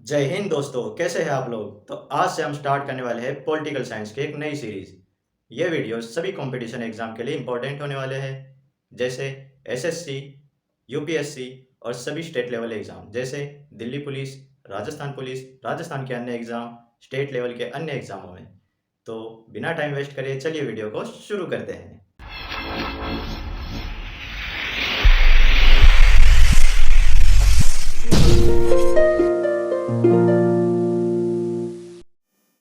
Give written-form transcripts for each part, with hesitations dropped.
जय हिंद दोस्तों, कैसे हैं आप लोग। तो आज से हम स्टार्ट करने वाले हैं पॉलिटिकल साइंस की एक नई सीरीज। ये वीडियो सभी कंपटीशन एग्जाम के लिए इंपॉर्टेंट होने वाले हैं, जैसे एसएससी, यूपीएससी और सभी स्टेट लेवल एग्जाम जैसे दिल्ली पुलिस, पुलिस, राजस्थान के अन्य एग्जाम, स्टेट लेवल के अन्य एग्जामों में। तो बिना टाइम वेस्ट करे चलिए वीडियो को शुरू करते हैं।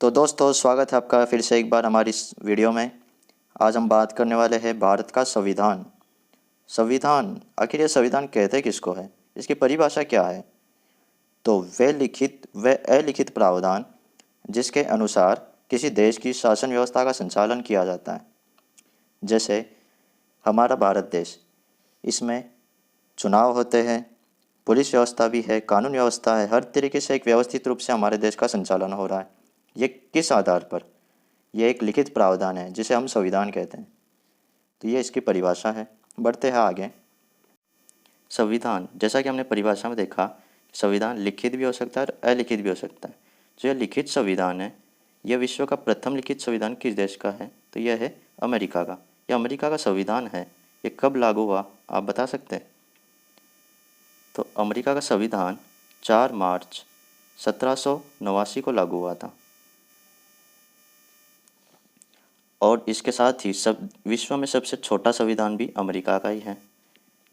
तो दोस्तों, स्वागत है आपका फिर से एक बार हमारी इस वीडियो में। आज हम बात करने वाले हैं भारत का संविधान। संविधान, आखिर ये संविधान कहते किसको है, इसकी परिभाषा क्या है। तो वे लिखित व अलिखित प्रावधान जिसके अनुसार किसी देश की शासन व्यवस्था का संचालन किया जाता है। जैसे हमारा भारत देश, इसमें चुनाव होते हैं, पुलिस व्यवस्था भी है, कानून व्यवस्था है, हर तरीके से एक व्यवस्थित रूप से हमारे देश का संचालन हो रहा है। ये किस आधार पर? यह एक लिखित प्रावधान है जिसे हम संविधान कहते हैं। तो ये इसकी परिभाषा है। बढ़ते हैं आगे। संविधान, जैसा कि हमने परिभाषा में देखा, संविधान लिखित भी हो सकता है और अलिखित भी हो सकता है। जो यह लिखित संविधान है, यह विश्व का प्रथम लिखित संविधान किस देश का है? तो यह है अमेरिका का। यह अमेरिका का संविधान है। ये कब लागू हुआ, आप बता सकते हैं? तो अमेरिका का संविधान 4 मार्च 1789 को लागू हुआ था। और इसके साथ ही सब विश्व में सबसे छोटा संविधान भी अमेरिका का ही है,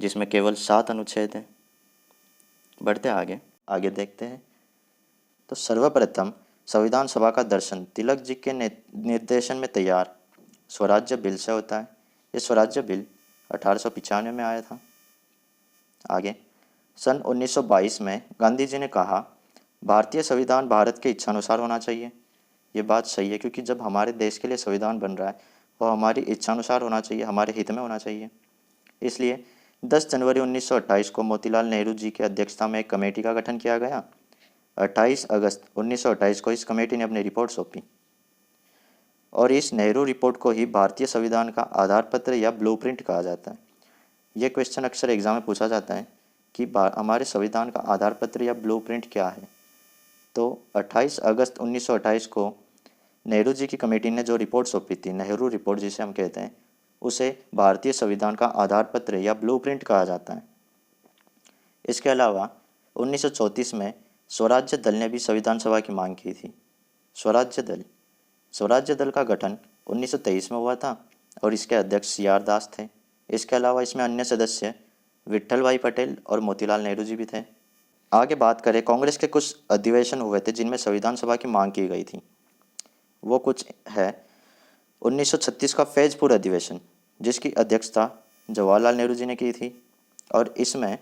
जिसमें केवल 7 अनुच्छेद हैं। बढ़ते आगे देखते हैं। तो सर्वप्रथम संविधान सभा का दर्शन तिलक जी के निर्देशन में तैयार स्वराज्य बिल से होता है। ये स्वराज्य बिल 1895 में आया था। आगे सन 1922 में गांधी जी ने कहा, भारतीय संविधान भारत के इच्छानुसार होना चाहिए। ये बात सही है, क्योंकि जब हमारे देश के लिए संविधान बन रहा है वो हमारी इच्छानुसार होना चाहिए, हमारे हित में होना चाहिए। इसलिए 10 जनवरी 1928 को मोतीलाल नेहरू जी की अध्यक्षता में एक कमेटी का गठन किया गया। 28 अगस्त 1928 को इस कमेटी ने अपनी रिपोर्ट सौंपी और इस नेहरू रिपोर्ट को ही भारतीय संविधान का आधार पत्र या ब्लूप्रिंट कहा जाता है। यह क्वेश्चन अक्सर एग्जाम में पूछा जाता है कि हमारे संविधान का आधार पत्र या ब्लूप्रिंट क्या है। तो 28 अगस्त 1928 को नेहरू जी की कमेटी ने जो रिपोर्ट सौंपी थी, नेहरू रिपोर्ट जिसे हम कहते हैं, उसे भारतीय संविधान का आधार पत्र या ब्लूप्रिंट कहा जाता है। इसके अलावा 1934 में स्वराज्य दल ने भी संविधान सभा की मांग की थी। स्वराज्य दल का गठन 1923 में हुआ था और इसके अध्यक्ष सी.आर. दास थे। इसके अलावा इसमें अन्य सदस्य विट्ठल भाई पटेल और मोतीलाल नेहरू जी भी थे। आगे बात करें, कांग्रेस के कुछ अधिवेशन हुए थे जिनमें संविधान सभा की मांग की गई थी। वो कुछ है 1936 का फैजपुर अधिवेशन, जिसकी अध्यक्षता जवाहरलाल नेहरू जी ने की थी और इसमें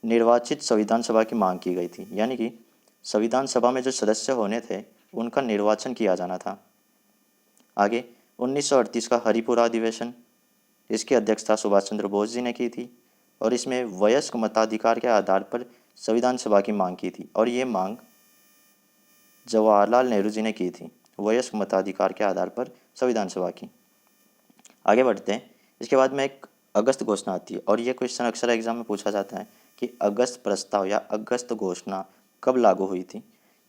निर्वाचित संविधान सभा की मांग की गई थी, यानी कि संविधान सभा में जो सदस्य होने थे उनका निर्वाचन किया जाना था। आगे 1938 का हरिपुरा अधिवेशन, इसकी अध्यक्षता सुभाष चंद्र बोस जी ने की थी और इसमें वयस्क मताधिकार के आधार पर संविधान सभा की मांग की थी और ये मांग जवाहरलाल नेहरू जी ने की थी, वयस्क मताधिकार के आधार पर संविधान सभा की। आगे बढ़ते हैं। इसके बाद में एक अगस्त घोषणा आती है और ये क्वेश्चन अक्सर एग्जाम में पूछा जाता है कि अगस्त प्रस्ताव या अगस्त घोषणा कब लागू हुई थी।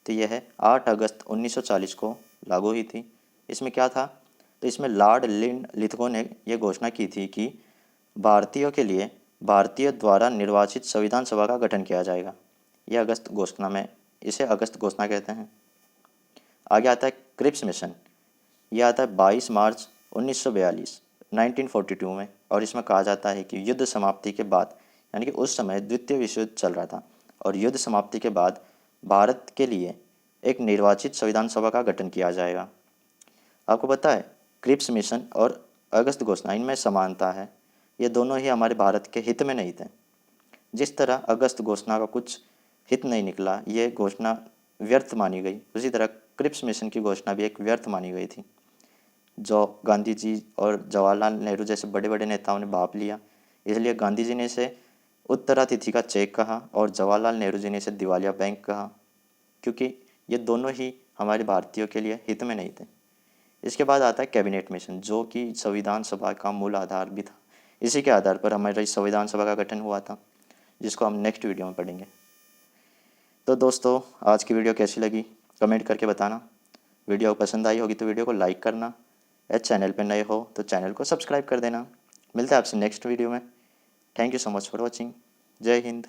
तो यह है 8 अगस्त 1940 को लागू हुई थी। इसमें क्या था? तो इसमें लॉर्ड लिथगो ने यह घोषणा की थी कि भारतीयों के लिए भारतीय द्वारा निर्वाचित संविधान सभा का गठन किया जाएगा। यह अगस्त घोषणा में, इसे अगस्त घोषणा कहते हैं। आगे आता है क्रिप्स मिशन। यह आता है 22 मार्च 1942 1942 में और इसमें कहा जाता है कि युद्ध समाप्ति के बाद, यानी कि उस समय द्वितीय विश्व युद्ध चल रहा था और युद्ध समाप्ति के बाद भारत के लिए एक निर्वाचित संविधान सभा का गठन किया जाएगा। आपको पता है क्रिप्स मिशन और अगस्त घोषणा, इनमें समानता है। ये दोनों ही हमारे भारत के हित में नहीं थे। जिस तरह अगस्त घोषणा का कुछ हित नहीं निकला, ये घोषणा व्यर्थ मानी गई, उसी तरह क्रिप्स मिशन की घोषणा भी एक व्यर्थ मानी गई थी, जो गांधी जी और जवाहरलाल नेहरू जैसे बड़े बड़े नेताओं ने भाप लिया। इसलिए गांधी जी ने इसे उत्तरातिथि का चेक कहा और जवाहरलाल नेहरू जी ने इसे दिवालिया बैंक कहा, क्योंकि ये दोनों ही हमारे भारतीयों के लिए हित में नहीं थे। इसके बाद आता है कैबिनेट मिशन, जो कि संविधान सभा का मूल आधार भी था। इसी के आधार पर हमारी संविधान सभा का गठन हुआ था, जिसको हम नेक्स्ट वीडियो में पढ़ेंगे। तो दोस्तों आज की वीडियो कैसी लगी कमेंट करके बताना। वीडियो पसंद आई होगी तो वीडियो को लाइक करना। चैनल पर नए हो तो चैनल को सब्सक्राइब कर देना। मिलते हैं आपसे नेक्स्ट वीडियो में। Thank you so much for watching. जय हिंद।